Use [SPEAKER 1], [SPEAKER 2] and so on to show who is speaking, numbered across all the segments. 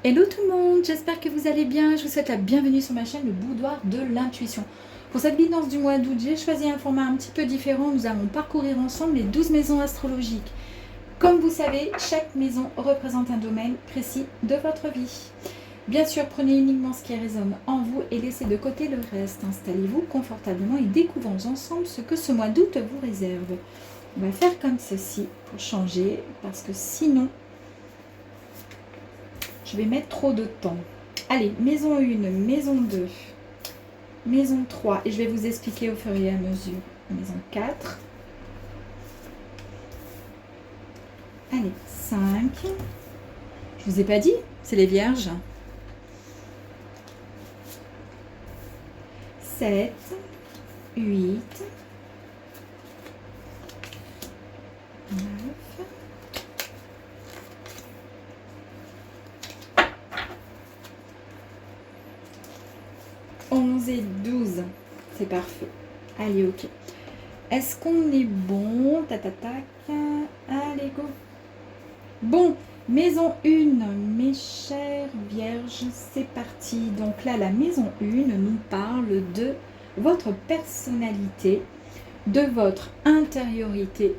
[SPEAKER 1] Hello tout le monde, j'espère que vous allez bien. Je vous souhaite la bienvenue sur ma chaîne Le Boudoir de l'Intuition. Pour cette guidance du mois d'août, j'ai choisi un format un petit peu différent. Nous allons parcourir ensemble les 12 maisons astrologiques. Comme vous savez, chaque maison représente un domaine précis de votre vie. Bien sûr, prenez uniquement ce qui résonne en vous et laissez de côté le reste. Installez-vous confortablement et découvrons ensemble ce que ce mois d'août vous réserve. On va faire comme ceci pour changer, parce que sinon, je vais mettre trop de temps. Allez, maison 1, maison 2, maison 3, et je vais vous expliquer au fur et à mesure. Maison 4. Allez, 5. Je vous ai pas dit, c'est les vierges. 7, 8, 9, 11 et 12. C'est parfait. Allez, ok. Est-ce qu'on est bon? Tatatac. Allez, go. Bon, maison 1, mes chères vierges, c'est parti. Donc là, la maison 1 nous parle de votre personnalité, de votre intériorité,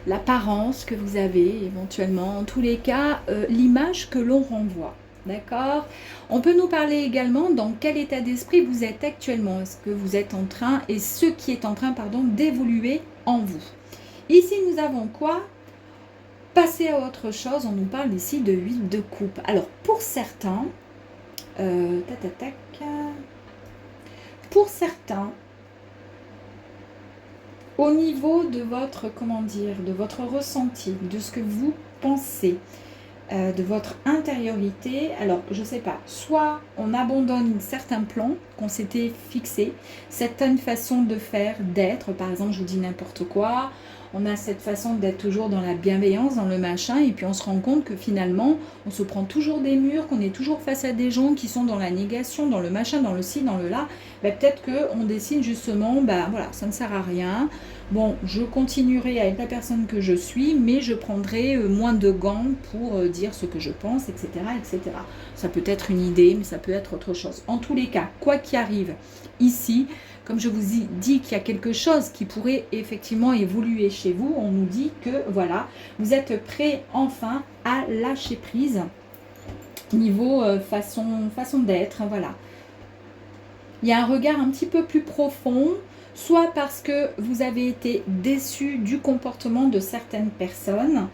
[SPEAKER 1] l'apparence que vous avez éventuellement, en tous les cas, l'image que l'on renvoie. D'accord? On peut nous parler également dans quel état d'esprit vous êtes actuellement. Est-ce que vous êtes en train, et ce qui est en train, pardon, d'évoluer en vous. Ici, nous avons quoi? Passer à autre chose. On nous parle ici de 8 de coupe. Alors, pour certains, pour certains, au niveau de votre, comment dire, de votre ressenti, de ce que vous pensez, de votre intériorité, alors je sais pas, soit on abandonne certains plans qu'on s'était fixés, certaines façons de faire, d'être, par exemple je vous dis n'importe quoi, on a cette façon d'être toujours dans la bienveillance, dans le machin, et puis on se rend compte que finalement on se prend toujours des murs, qu'on est toujours face à des gens qui sont dans la négation, dans le machin, dans le ci, dans le là. Peut-être qu'on décide justement, voilà, ça ne sert à rien. Bon, je continuerai à être la personne que je suis, mais je prendrai moins de gants pour dire ce que je pense, etc., etc. Ça peut être une idée, mais ça peut être autre chose. En tous les cas, quoi qu'il arrive, ici, comme je vous ai dit qu'il y a quelque chose qui pourrait effectivement évoluer chez vous, on nous dit que, voilà, vous êtes prêt enfin à lâcher prise, niveau façon d'être, voilà. Il y a un regard un petit peu plus profond, soit parce que vous avez été déçu du comportement de certaines personnes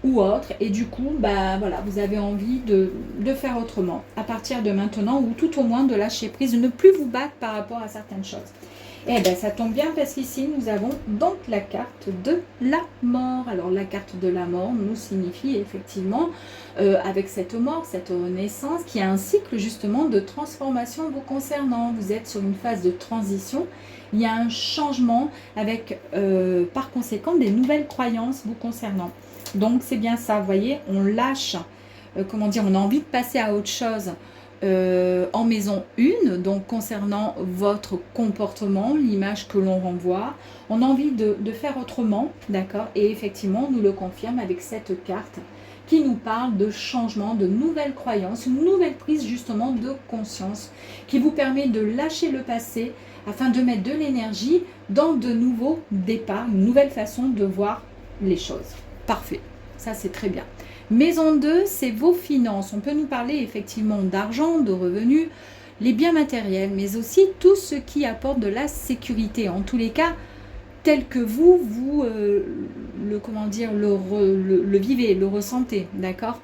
[SPEAKER 1] ou autres, et du coup, voilà, vous avez envie de faire autrement à partir de maintenant, ou tout au moins de lâcher prise, de ne plus vous battre par rapport à certaines choses. Et ça tombe bien parce qu'ici, nous avons donc la carte de la mort. Alors, la carte de la mort nous signifie effectivement, avec cette mort, cette naissance, qu'il y a un cycle justement de transformation vous concernant. Vous êtes sur une phase de transition. Il y a un changement avec, par conséquent, des nouvelles croyances vous concernant. Donc, c'est bien ça, vous voyez, on lâche, comment dire, on a envie de passer à autre chose. En maison 1, donc concernant votre comportement, l'image que l'on renvoie, on a envie de faire autrement, d'accord? Et effectivement, on nous le confirme avec cette carte qui nous parle de changement, de nouvelles croyances, une nouvelle prise justement de conscience qui vous permet de lâcher le passé afin de mettre de l'énergie dans de nouveaux départs, une nouvelle façon de voir les choses. Parfait, ça c'est très bien. Maison 2, c'est vos finances. On peut nous parler effectivement d'argent, de revenus, les biens matériels, mais aussi tout ce qui apporte de la sécurité. En tous les cas, tel que vous le vivez, le ressentez, d'accord ?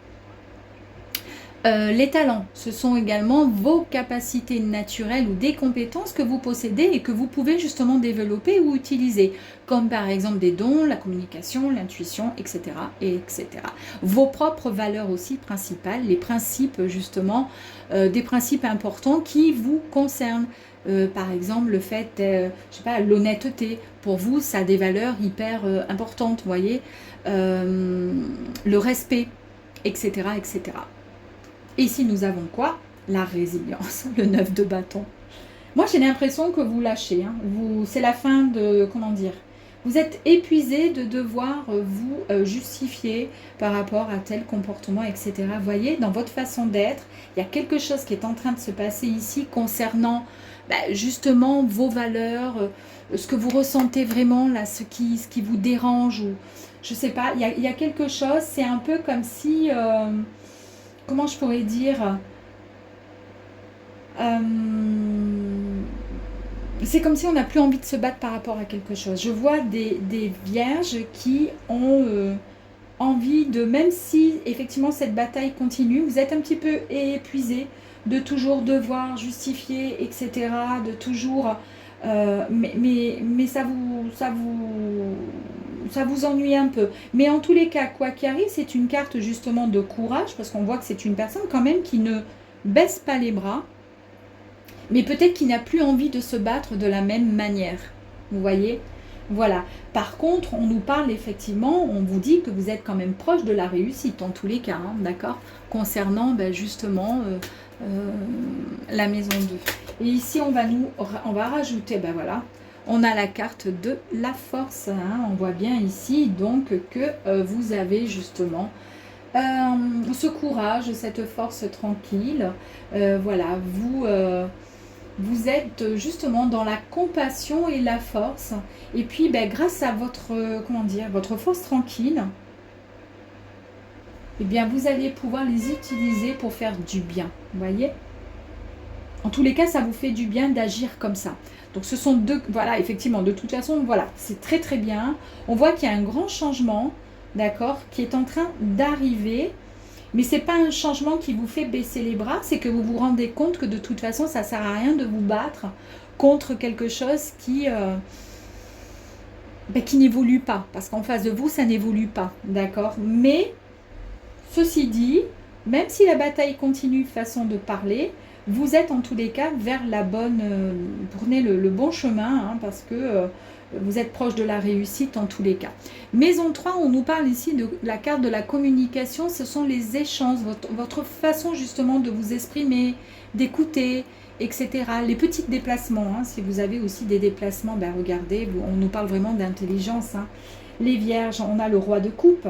[SPEAKER 1] Les talents, ce sont également vos capacités naturelles ou des compétences que vous possédez et que vous pouvez justement développer ou utiliser, comme par exemple des dons, la communication, l'intuition, etc., etc. Vos propres valeurs aussi principales, les principes justement, des principes importants qui vous concernent. Par exemple, le fait, je sais pas, l'honnêteté, pour vous, ça a des valeurs hyper importantes, vous voyez, le respect, etc., etc. Et ici, nous avons quoi? La résilience, le 9 de bâton. Moi, j'ai l'impression que vous lâchez. Hein. C'est la fin de, comment dire, Vous êtes épuisé de devoir vous justifier par rapport à tel comportement, etc. Vous voyez, dans votre façon d'être, il y a quelque chose qui est en train de se passer ici concernant justement vos valeurs, ce que vous ressentez vraiment, là, ce qui vous dérange, ou je sais pas, il y a quelque chose, c'est un peu comme si, comment je pourrais dire, c'est comme si on n'a plus envie de se battre par rapport à quelque chose. Je vois des vierges qui ont envie de, même si effectivement cette bataille continue, vous êtes un petit peu épuisé de toujours devoir justifier, etc., de toujours... mais ça vous ennuie un peu. Mais en tous les cas, quoi qu'il arrive, c'est une carte justement de courage, parce qu'on voit que c'est une personne quand même qui ne baisse pas les bras, mais peut-être qui n'a plus envie de se battre de la même manière. Vous voyez? Voilà. Par contre, on nous parle effectivement, on vous dit que vous êtes quand même proche de la réussite, en tous les cas, hein, d'accord? Concernant justement la maison 2. Et ici, on va rajouter, voilà, on a la carte de la force. Hein, on voit bien ici, donc, que vous avez justement ce courage, cette force tranquille. Voilà, vous êtes justement dans la compassion et la force. Et puis, grâce à votre force tranquille, eh bien, vous allez pouvoir les utiliser pour faire du bien. Vous voyez? En tous les cas, ça vous fait du bien d'agir comme ça. Donc, ce sont deux... Voilà, effectivement, de toute façon, voilà, c'est très, très bien. On voit qu'il y a un grand changement, d'accord, qui est en train d'arriver. Mais ce n'est pas un changement qui vous fait baisser les bras, c'est que vous vous rendez compte que de toute façon, ça ne sert à rien de vous battre contre quelque chose qui n'évolue pas. Parce qu'en face de vous, ça n'évolue pas, d'accord? Mais, ceci dit, même si la bataille continue, façon de parler, vous êtes en tous les cas vers la bonne... prenez le bon chemin, hein, parce que... vous êtes proche de la réussite en tous les cas. Maison 3, on nous parle ici de la carte de la communication. Ce sont les échanges, votre façon justement de vous exprimer, d'écouter, etc. Les petits déplacements, hein, si vous avez aussi des déplacements, regardez, on nous parle vraiment d'intelligence. Hein. Les vierges, on a le roi de coupe.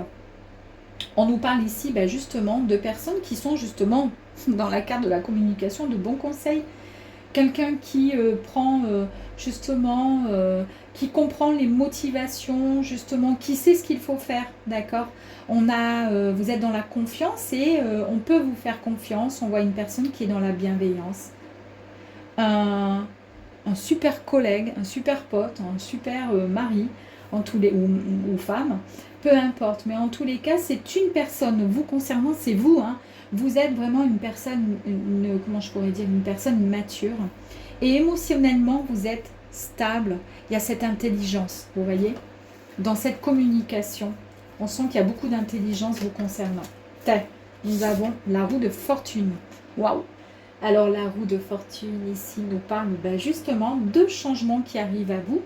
[SPEAKER 1] On nous parle ici justement de personnes qui sont justement dans la carte de la communication de bons conseils. Quelqu'un qui prend justement, qui comprend les motivations, justement, qui sait ce qu'il faut faire, d'accord? Vous êtes dans la confiance et on peut vous faire confiance. On voit une personne qui est dans la bienveillance. Un super collègue, un super pote, un super mari, ou femme, peu importe. Mais en tous les cas, c'est une personne, vous concernant, c'est vous, hein. Vous êtes vraiment une personne, comment je pourrais dire, une personne mature. Et émotionnellement, vous êtes stable. Il y a cette intelligence, vous voyez, dans cette communication. On sent qu'il y a beaucoup d'intelligence vous concernant. Nous avons la roue de fortune. Waouh! Alors, la roue de fortune, ici, nous parle justement de changements qui arrivent à vous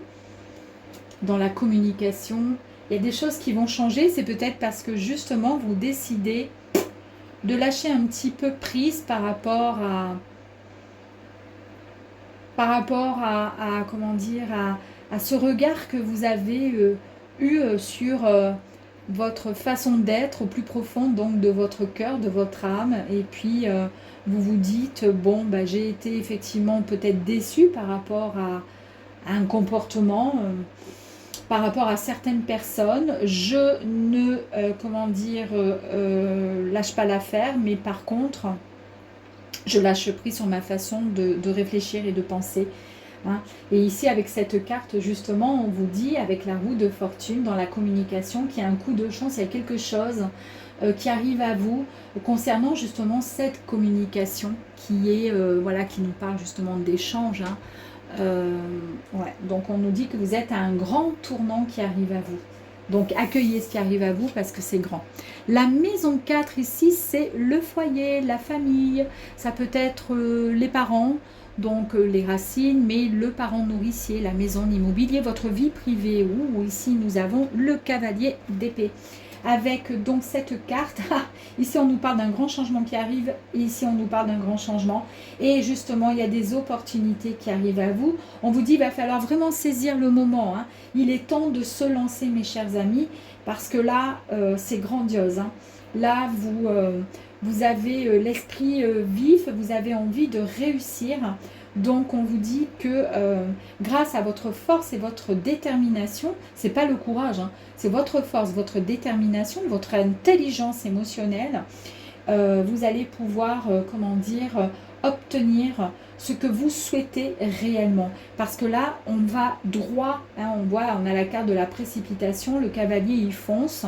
[SPEAKER 1] dans la communication. Il y a des choses qui vont changer. C'est peut-être parce que, justement, vous décidez de lâcher un petit peu prise par rapport à comment dire, à ce regard que vous avez eu sur votre façon d'être au plus profond donc de votre cœur, de votre âme. Et puis vous vous dites, bon, j'ai été effectivement peut-être déçue par rapport à un comportement, par rapport à certaines personnes. Je ne, lâche pas l'affaire, mais par contre, je lâche prise sur ma façon de réfléchir et de penser. Hein. Et ici, avec cette carte, justement, on vous dit, avec la roue de fortune, dans la communication, qu'il y a un coup de chance, il y a quelque chose qui arrive à vous concernant justement cette communication qui est, qui nous parle justement d'échange. Hein. Donc on nous dit que vous êtes à un grand tournant qui arrive à vous. Donc accueillez ce qui arrive à vous parce que c'est grand. La maison 4 ici, c'est le foyer, la famille. Ça peut être les parents, donc les racines, mais le parent nourricier, la maison, l'immobilier, votre vie privée. Où ici nous avons le cavalier d'épée. avec donc cette carte. Ici on nous parle d'un grand changement qui arrive, ici on nous parle d'un grand changement, et justement il y a des opportunités qui arrivent à vous. On vous dit il va falloir vraiment saisir le moment, hein. Il est temps de se lancer, mes chers amis, parce que là c'est grandiose, hein. Là vous avez l'esprit vif, vous avez envie de réussir. Donc on vous dit que grâce à votre force et votre détermination, c'est pas le courage, hein, c'est votre force, votre détermination, votre intelligence émotionnelle, vous allez pouvoir, comment dire, obtenir ce que vous souhaitez réellement. Parce que là, on va droit, hein, on a la carte de la précipitation, le cavalier il fonce,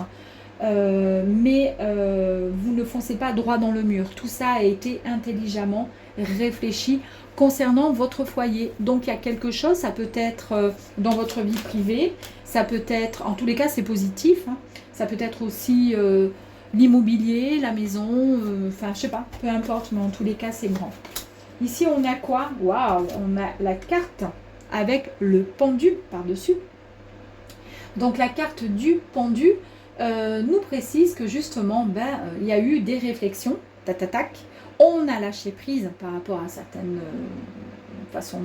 [SPEAKER 1] mais vous ne foncez pas droit dans le mur. Tout ça a été intelligemment réfléchi concernant votre foyer. Donc il y a quelque chose, ça peut être dans votre vie privée, ça peut être, en tous les cas c'est positif, hein, ça peut être aussi l'immobilier, la maison, enfin je sais pas, peu importe, mais en tous les cas c'est grand. Ici on a quoi? Waouh, on a la carte avec le pendu par-dessus. Donc la carte du pendu nous précise que justement, il y a eu des réflexions, tac, on a lâché prise par rapport à certaines façons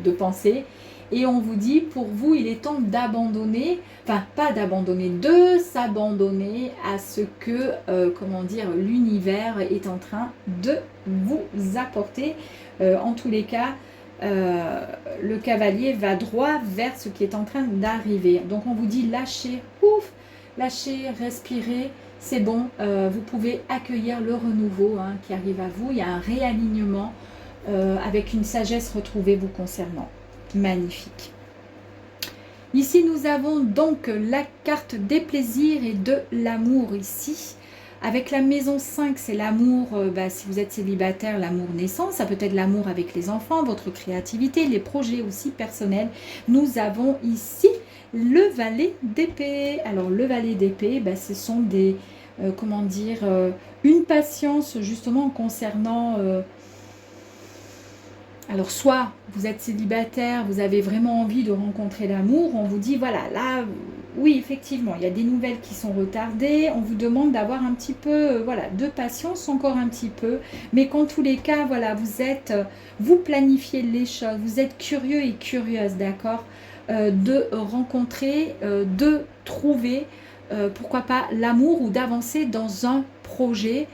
[SPEAKER 1] de penser, et on vous dit, pour vous, il est temps d'abandonner, enfin pas d'abandonner, de s'abandonner à ce que, comment dire, l'univers est en train de vous apporter. En tous les cas, le cavalier va droit vers ce qui est en train d'arriver. Donc on vous dit, lâchez, ouf, lâchez, respirez, c'est bon, vous pouvez accueillir le renouveau, hein, qui arrive à vous. Il y a un réalignement avec une sagesse retrouvée vous concernant. Magnifique. Ici, nous avons donc la carte des plaisirs et de l'amour ici. Avec la maison 5, c'est l'amour, si vous êtes célibataire, l'amour naissant. Ça peut être l'amour avec les enfants, votre créativité, les projets aussi personnels. Nous avons ici le valet d'épée. Alors le valet d'épée, ce sont des, comment dire, une patience justement concernant, alors soit vous êtes célibataire, vous avez vraiment envie de rencontrer l'amour, on vous dit voilà, là, oui effectivement, il y a des nouvelles qui sont retardées, on vous demande d'avoir un petit peu, voilà, de patience encore un petit peu, mais qu'en tous les cas, voilà, vous planifiez les choses, vous êtes curieux et curieuse, d'accord, de rencontrer, de trouver, pourquoi pas l'amour ou d'avancer dans un projet.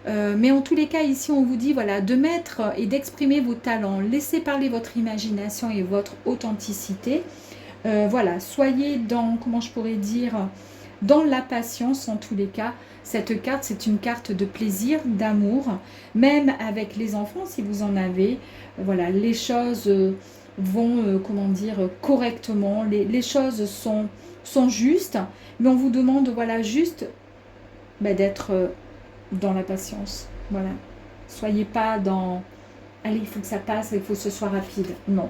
[SPEAKER 1] Mais en tous les cas, ici, on vous dit voilà, de mettre et d'exprimer vos talents. Laissez parler votre imagination et votre authenticité. Voilà, soyez dans, comment je pourrais dire, dans la patience en tous les cas. Cette carte, c'est une carte de plaisir, d'amour, même avec les enfants, si vous en avez. Voilà, les choses vont, comment dire, correctement. Les choses sont justes, mais on vous demande, voilà, juste d'être dans la patience. Voilà. Soyez pas dans allez, il faut que ça passe, il faut que ce soit rapide. Non.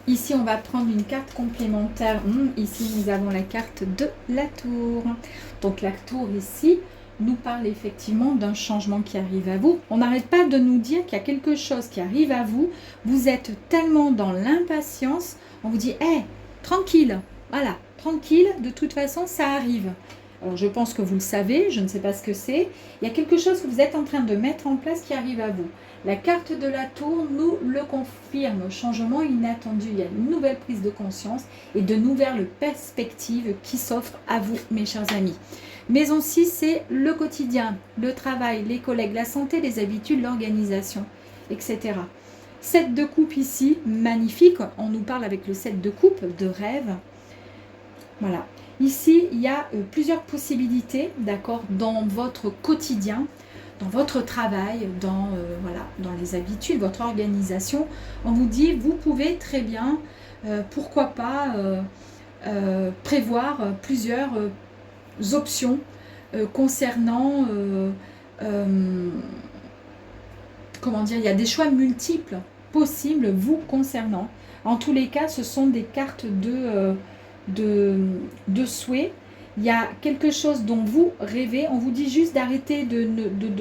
[SPEAKER 1] Ici, on va prendre une carte complémentaire. Ici, nous avons la carte de la tour. Donc, la tour ici nous parle effectivement d'un changement qui arrive à vous. On n'arrête pas de nous dire qu'il y a quelque chose qui arrive à vous. Vous êtes tellement dans l'impatience. On vous dit, hé, tranquille. Voilà, tranquille. De toute façon, ça arrive. Alors, je pense que vous le savez, je ne sais pas ce que c'est. Il y a quelque chose que vous êtes en train de mettre en place qui arrive à vous. La carte de la tour nous le confirme, changement inattendu. Il y a une nouvelle prise de conscience et de nouvelles perspectives qui s'offrent à vous, mes chers amis. Mais aussi, c'est le quotidien, le travail, les collègues, la santé, les habitudes, l'organisation, etc. 7 de coupe ici, magnifique. On nous parle avec le 7 de coupe, de rêve. Voilà. Ici, il y a plusieurs possibilités, d'accord, dans votre quotidien, dans votre travail, dans, voilà, dans les habitudes, votre organisation. On vous dit, vous pouvez très bien, pourquoi pas, prévoir plusieurs options concernant, comment dire, il y a des choix multiples possibles vous concernant. En tous les cas, ce sont des cartes de souhait. Il y a quelque chose dont vous rêvez. On vous dit juste d'arrêter de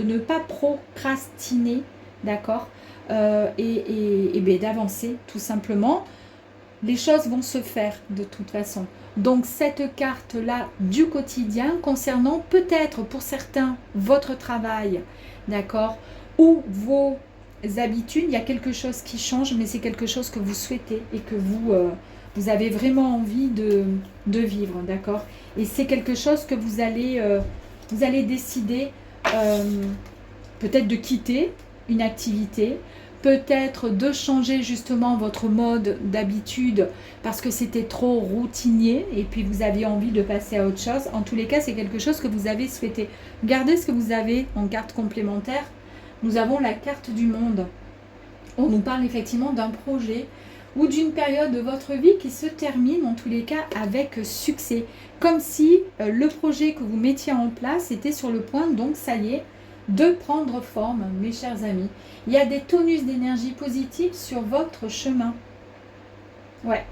[SPEAKER 1] ne pas procrastiner, d'accord, et d'avancer tout simplement. les choses vont se faire de toute façon. Donc cette carte-là du quotidien concernant peut-être pour certains votre travail, d'accord, ou vos habitudes, il y a quelque chose qui change, mais c'est quelque chose que vous souhaitez et que vous avez vraiment envie de vivre, d'accord. Et c'est quelque chose que vous allez décider peut-être de quitter une activité, peut-être de changer justement votre mode d'habitude parce que c'était trop routinier et puis vous aviez envie de passer à autre chose. En tous les cas, c'est quelque chose que vous avez souhaité. Regardez ce que vous avez en carte complémentaire. Nous avons la carte du monde. On nous parle effectivement d'un projet ou d'une période de votre vie qui se termine en tous les cas avec succès. Comme si le projet que vous mettiez en place était sur le point, donc ça y est, de prendre forme, mes chers amis. Il y a des tonus d'énergie positive sur votre chemin. Ouais.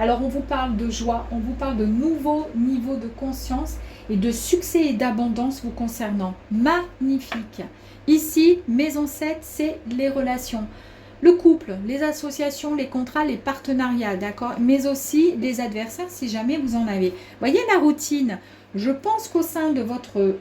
[SPEAKER 1] Alors on vous parle de joie, on vous parle de nouveaux niveaux de conscience et de succès et d'abondance vous concernant. Magnifique. Ici, maison 7, c'est les relations. Le couple, les associations, les contrats, les partenariats, d'accord, mais aussi des adversaires si jamais vous en avez. Voyez la routine. Je pense qu'au sein de votre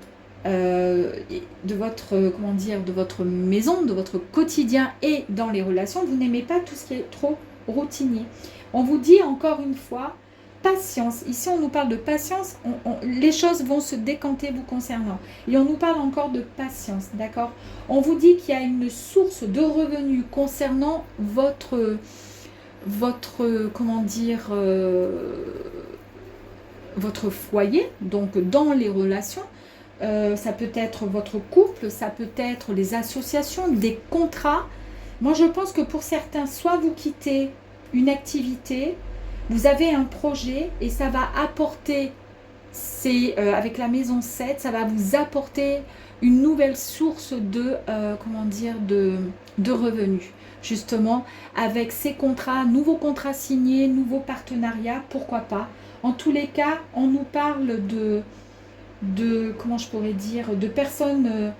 [SPEAKER 1] comment dire, de votre maison, de votre quotidien et dans les relations, vous n'aimez pas tout ce qui est trop routinier. On vous dit encore une fois, patience. Ici, on nous parle de patience. Les choses vont se décanter vous concernant. Et on nous parle encore de patience, d'accord? On vous dit qu'il y a une source de revenus concernant votre comment dire, votre foyer, donc dans les relations. Ça peut être votre couple, ça peut être les associations, des contrats. Moi, je pense que pour certains, soit vous quittez une activité, vous avez un projet et ça va apporter, avec la maison 7, ça va vous apporter une nouvelle source de, comment dire, de revenus. Justement, avec ces contrats, nouveaux contrats signés, nouveaux partenariats, pourquoi pas. En tous les cas, on nous parle de comment je pourrais dire, de personnes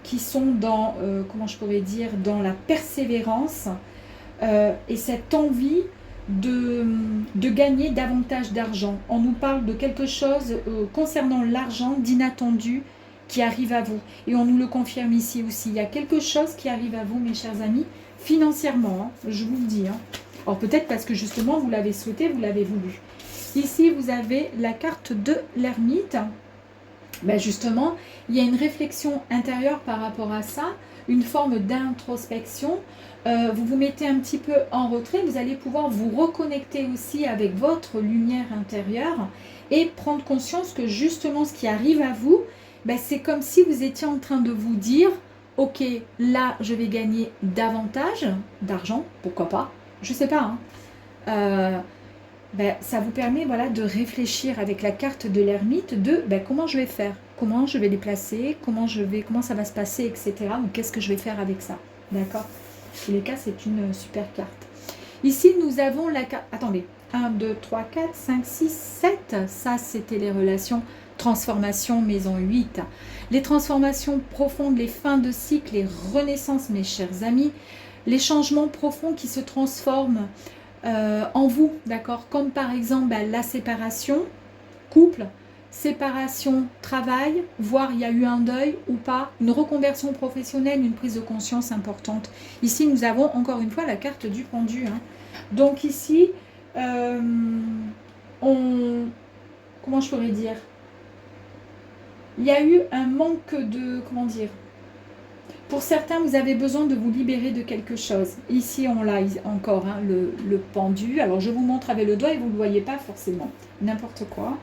[SPEAKER 1] qui sont dans, comment je pourrais dire, dans la persévérance et cette envie de gagner davantage d'argent. On nous parle de quelque chose concernant l'argent d'inattendu qui arrive à vous. Et on nous le confirme ici aussi. Il y a quelque chose qui arrive à vous, mes chers amis, financièrement, hein, je vous le dis. Hein. Alors peut-être parce que justement, vous l'avez souhaité, vous l'avez voulu. Ici, vous avez la carte de l'ermite. Ben justement, il y a une réflexion intérieure par rapport à ça, une forme d'introspection. Vous vous mettez un petit peu en retrait, vous allez pouvoir vous reconnecter aussi avec votre lumière intérieure et prendre conscience que justement ce qui arrive à vous, ben c'est comme si vous étiez en train de vous dire « Ok, là, je vais gagner davantage d'argent, pourquoi pas, je ne sais pas. Hein. Ben, ça vous permet voilà, de réfléchir avec la carte de l'ermite de ben, comment je vais faire, comment je vais les placer, comment ça va se passer, etc. Ou qu'est-ce que je vais faire avec ça. D'accord? En tous les cas, c'est une super carte. Ici, nous avons la carte... Attendez. 1, 2, 3, 4, 5, 6, 7. Ça, c'était les relations transformation maison 8. Les transformations profondes, les fins de cycle, les renaissances, mes chers amis. Les changements profonds qui se transforment en vous, d'accord? Comme par exemple la séparation, couple, séparation, travail, voire il y a eu un deuil ou pas, une reconversion professionnelle, une prise de conscience importante. Ici, nous avons encore une fois la carte du pendu. Hein. Donc ici, comment je pourrais dire? Il y a eu un manque de, comment dire? Pour certains, vous avez besoin de vous libérer de quelque chose. Ici, on l'a encore, hein, le pendu. Alors, je vous montre avec le doigt et vous ne le voyez pas forcément. N'importe quoi.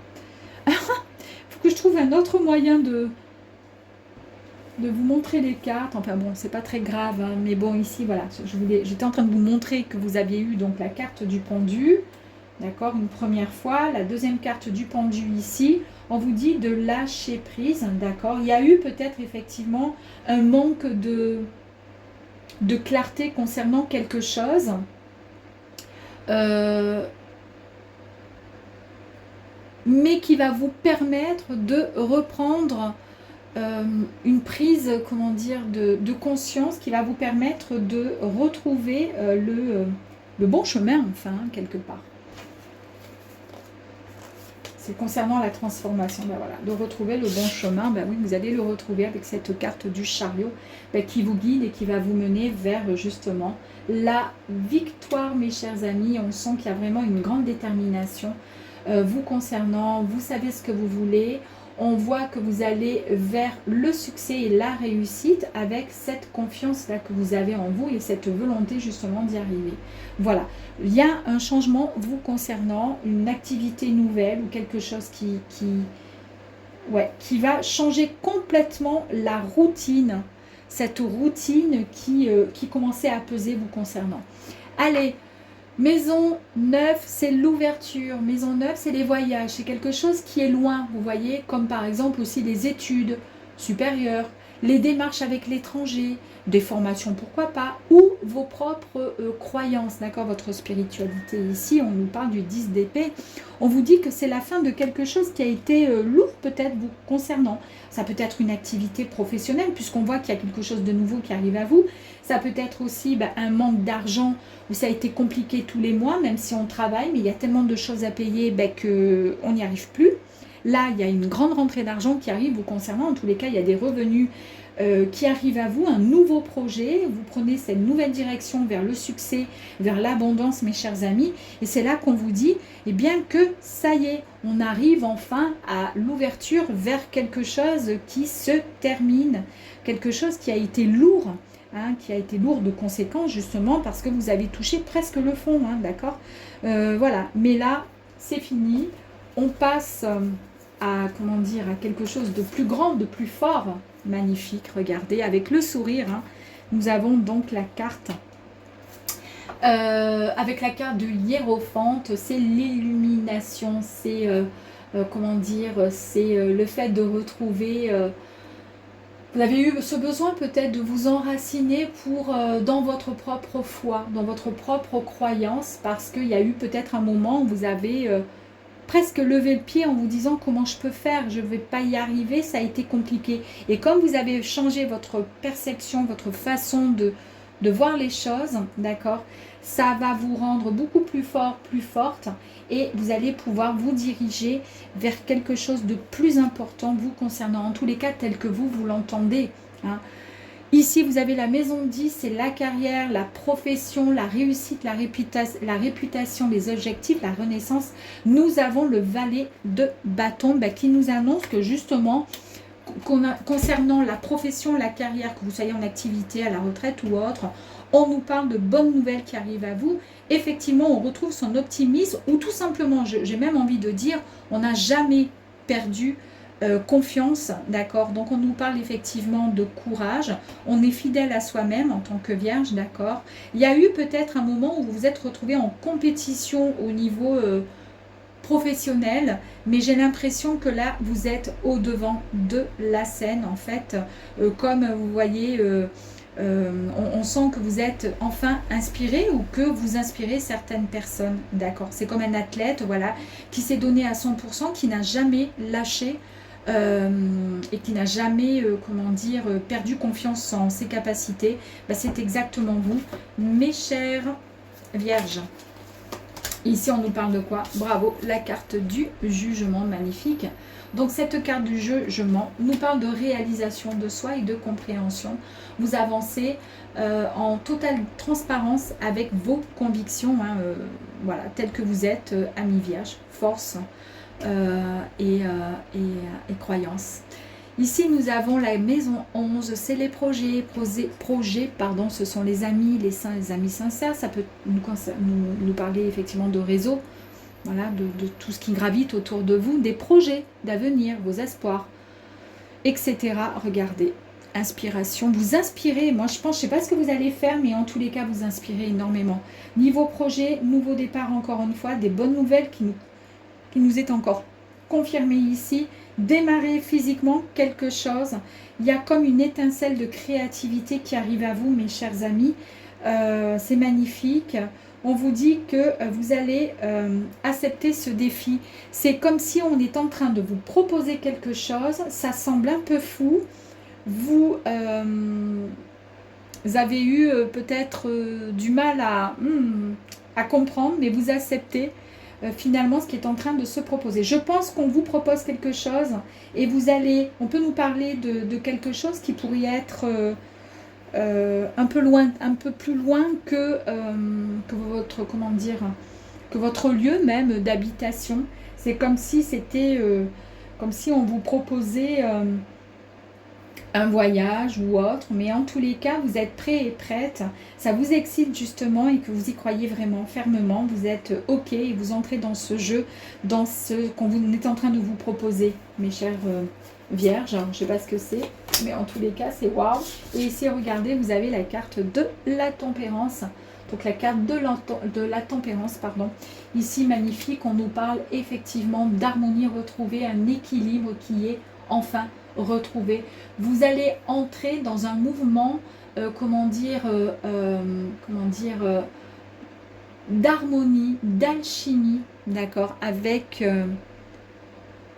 [SPEAKER 1] Il faut que je trouve un autre moyen de vous montrer les cartes. Enfin bon, c'est pas très grave. Hein, mais bon, ici, voilà. J'étais en train de vous montrer que vous aviez eu donc la carte du pendu. D'accord, une première fois. La deuxième carte du pendu ici. On vous dit de lâcher prise, d'accord. Il y a eu peut-être effectivement un manque de clarté concernant quelque chose. Mais qui va vous permettre de reprendre une prise, comment dire, de conscience qui va vous permettre de retrouver le bon chemin, enfin, quelque part. C'est concernant la transformation, ben voilà, de retrouver le bon chemin, ben oui, vous allez le retrouver avec cette carte du chariot qui vous guide et qui va vous mener vers justement la victoire, mes chers amis. On sent qu'il y a vraiment une grande détermination vous concernant, vous savez ce que vous voulez. On voit que vous allez vers le succès et la réussite avec cette confiance-là que vous avez en vous et cette volonté justement d'y arriver. Voilà, il y a un changement vous concernant, une activité nouvelle ou quelque chose qui va changer complètement la routine, cette routine qui commençait à peser vous concernant. Allez, maison 9, c'est l'ouverture. Maison 9, c'est les voyages. C'est quelque chose qui est loin, vous voyez, comme par exemple aussi les études supérieures, les démarches avec l'étranger, des formations, pourquoi pas, ou vos propres croyances, d'accord, votre spiritualité. Ici, on nous parle du 10 d'épée. On vous dit que c'est la fin de quelque chose qui a été lourd peut-être vous concernant. Ça peut être une activité professionnelle, puisqu'on voit qu'il y a quelque chose de nouveau qui arrive à vous. Ça peut être aussi un manque d'argent, où ça a été compliqué tous les mois, même si on travaille, mais il y a tellement de choses à payer qu'on n'y arrive plus. Là, il y a une grande rentrée d'argent qui arrive vous concernant. En tous les cas, il y a des revenus qui arrivent à vous, un nouveau projet. Vous prenez cette nouvelle direction vers le succès, vers l'abondance, mes chers amis. Et c'est là qu'on vous dit, eh bien que ça y est, on arrive enfin à l'ouverture vers quelque chose qui se termine, quelque chose qui a été lourd. Qui a été lourd de conséquences justement parce que vous avez touché presque le fond, d'accord, voilà, mais là c'est fini, on passe à, comment dire, à quelque chose de plus grand, de plus fort, magnifique, regardez, avec le sourire, nous avons donc la carte, avec la carte de hiérophante, c'est l'illumination, c'est, comment dire, c'est le fait de retrouver... vous avez eu ce besoin peut-être de vous enraciner dans votre propre foi, dans votre propre croyance, parce qu'il y a eu peut-être un moment où vous avez presque levé le pied en vous disant comment je peux faire, je ne vais pas y arriver, ça a été compliqué. Et comme vous avez changé votre perception, votre façon de voir les choses, d'accord, ça va vous rendre beaucoup plus fort, plus forte, et vous allez pouvoir vous diriger vers quelque chose de plus important vous concernant, en tous les cas tel que vous l'entendez. Ici, vous avez la maison 10, c'est la carrière, la profession, la réussite, la réputation, les objectifs, la renaissance. Nous avons le valet de bâton qui nous annonce que justement, concernant la profession, la carrière, que vous soyez en activité, à la retraite ou autre, on nous parle de bonnes nouvelles qui arrivent à vous. Effectivement, on retrouve son optimisme ou tout simplement, j'ai même envie de dire, on n'a jamais perdu confiance, d'accord. Donc on nous parle effectivement de courage, on est fidèle à soi-même en tant que vierge, d'accord. Il y a eu peut-être un moment où vous vous êtes retrouvé en compétition au niveau professionnel, mais j'ai l'impression que là vous êtes au devant de la scène en fait, comme vous voyez, on sent que vous êtes enfin inspiré ou que vous inspirez certaines personnes, d'accord. C'est comme un athlète, voilà, qui s'est donné à 100%, qui n'a jamais lâché et qui n'a jamais, comment dire, perdu confiance en ses capacités. C'est exactement vous, mes chers vierges. Ici, on nous parle de quoi? Bravo, la carte du jugement, magnifique. Donc, cette carte du jugement nous parle de réalisation de soi et de compréhension. Vous avancez en totale transparence avec vos convictions, voilà, telles que vous êtes, amis vierges, force et croyance. Ici, nous avons la maison 11, c'est les projets, pardon, ce sont les amis, les amis sincères. Ça peut nous parler effectivement de réseau, voilà, de tout ce qui gravite autour de vous, des projets d'avenir, vos espoirs, etc. Regardez, inspiration, vous inspirez. Moi, je ne sais pas ce que vous allez faire, mais en tous les cas, vous inspirez énormément. Niveau projet, nouveau départ, encore une fois, des bonnes nouvelles qui nous est encore confirmée ici. Démarrer physiquement quelque chose. Il y a comme une étincelle de créativité qui arrive à vous, mes chers amis. C'est magnifique. on vous dit que vous allez accepter ce défi. C'est comme si on est en train de vous proposer quelque chose, ça semble un peu fou, vous avez eu peut-être du mal à comprendre, mais vous acceptez finalement ce qui est en train de se proposer. Je pense qu'on vous propose quelque chose et vous allez, on peut nous parler de quelque chose qui pourrait être un peu loin, un peu plus loin que votre, comment dire, que votre lieu même d'habitation. C'est comme si c'était, comme si on vous proposait un voyage ou autre, mais en tous les cas, vous êtes prêts et prêtes, ça vous excite justement et que vous y croyez vraiment fermement, vous êtes OK et vous entrez dans ce jeu, dans ce qu'on est en train de vous proposer, mes chers vierges, je ne sais pas ce que c'est, mais en tous les cas, c'est waouh. Et ici, regardez, vous avez la carte de la tempérance, donc la carte de la tempérance, pardon. Ici, magnifique, on nous parle effectivement d'harmonie retrouvée, un équilibre qui est enfin retrouver. Vous allez entrer dans un mouvement, d'harmonie, d'alchimie, d'accord, avec,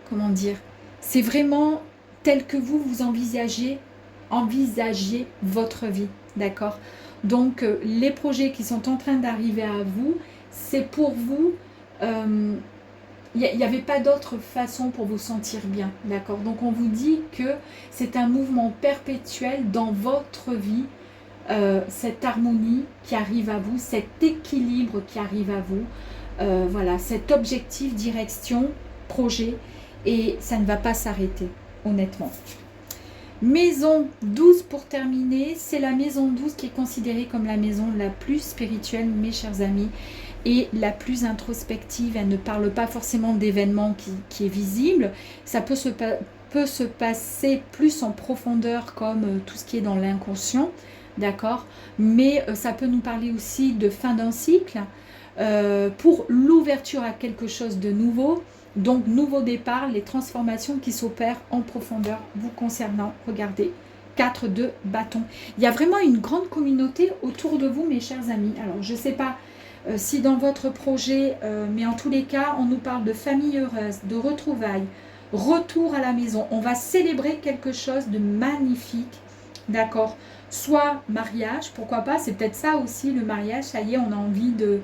[SPEAKER 1] comment dire, c'est vraiment tel que vous envisagez votre vie, d'accord. Donc, les projets qui sont en train d'arriver à vous, c'est pour vous... il n'y avait pas d'autre façon pour vous sentir bien, d'accord. Donc on vous dit que c'est un mouvement perpétuel dans votre vie, cette harmonie qui arrive à vous, cet équilibre qui arrive à vous, voilà, cet objectif, direction, projet, et ça ne va pas s'arrêter, honnêtement. Maison 12 pour terminer, c'est la maison 12 qui est considérée comme la maison la plus spirituelle, mes chers amis, et la plus introspective. Elle ne parle pas forcément d'événements qui est visible, ça peut se passer plus en profondeur comme tout ce qui est dans l'inconscient, d'accord, mais ça peut nous parler aussi de fin d'un cycle, pour l'ouverture à quelque chose de nouveau. Donc, nouveau départ, les transformations qui s'opèrent en profondeur vous concernant. Regardez, 4 de bâton. Il y a vraiment une grande communauté autour de vous, mes chers amis. Alors, je ne sais pas si dans votre projet, mais en tous les cas, on nous parle de famille heureuse, de retrouvailles, retour à la maison. On va célébrer quelque chose de magnifique, d'accord. Soit mariage, pourquoi pas, c'est peut-être ça aussi, le mariage. Ça y est, on a envie de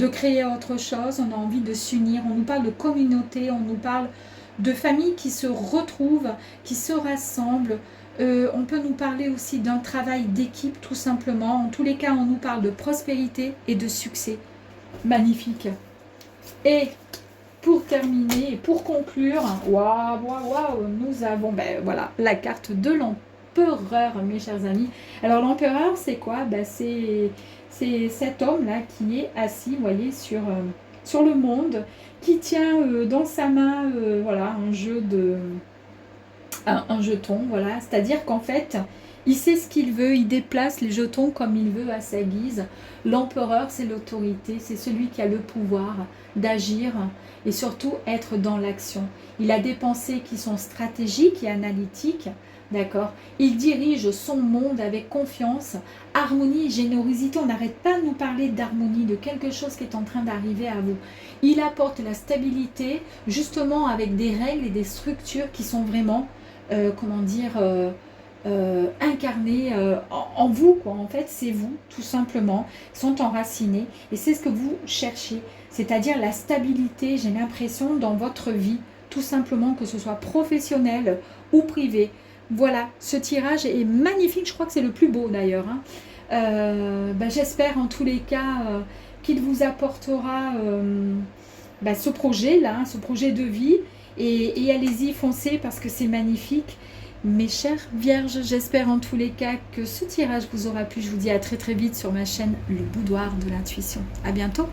[SPEAKER 1] créer autre chose, on a envie de s'unir, on nous parle de communauté, on nous parle de familles qui se retrouvent, qui se rassemblent, on peut nous parler aussi d'un travail d'équipe tout simplement, en tous les cas on nous parle de prospérité et de succès, magnifique. Et pour terminer, et pour conclure, waouh, nous avons voilà, la carte de l'empereur, mes chers amis. Alors l'empereur c'est quoi? C'est cet homme-là qui est assis, vous voyez, sur le monde, qui tient dans sa main voilà, un jeton, voilà. C'est-à-dire qu'en fait, il sait ce qu'il veut, il déplace les jetons comme il veut à sa guise. L'empereur, c'est l'autorité, c'est celui qui a le pouvoir d'agir et surtout être dans l'action. Il a des pensées qui sont stratégiques et analytiques, d'accord. Il dirige son monde avec confiance, harmonie et générosité. On n'arrête pas de nous parler d'harmonie, de quelque chose qui est en train d'arriver à vous. Il apporte la stabilité, justement avec des règles et des structures qui sont vraiment, incarnées en vous, quoi. En fait, c'est vous, tout simplement, sont enracinés. Et c'est ce que vous cherchez, c'est-à-dire la stabilité, j'ai l'impression, dans votre vie, tout simplement, que ce soit professionnel ou privé. Voilà, ce tirage est magnifique, je crois que c'est le plus beau d'ailleurs. J'espère en tous les cas qu'il vous apportera ce projet-là, ce projet de vie. Et allez-y, foncez parce que c'est magnifique. Mes chers vierges, j'espère en tous les cas que ce tirage vous aura plu. Je vous dis à très très vite sur ma chaîne Le Boudoir de l'Intuition. À bientôt.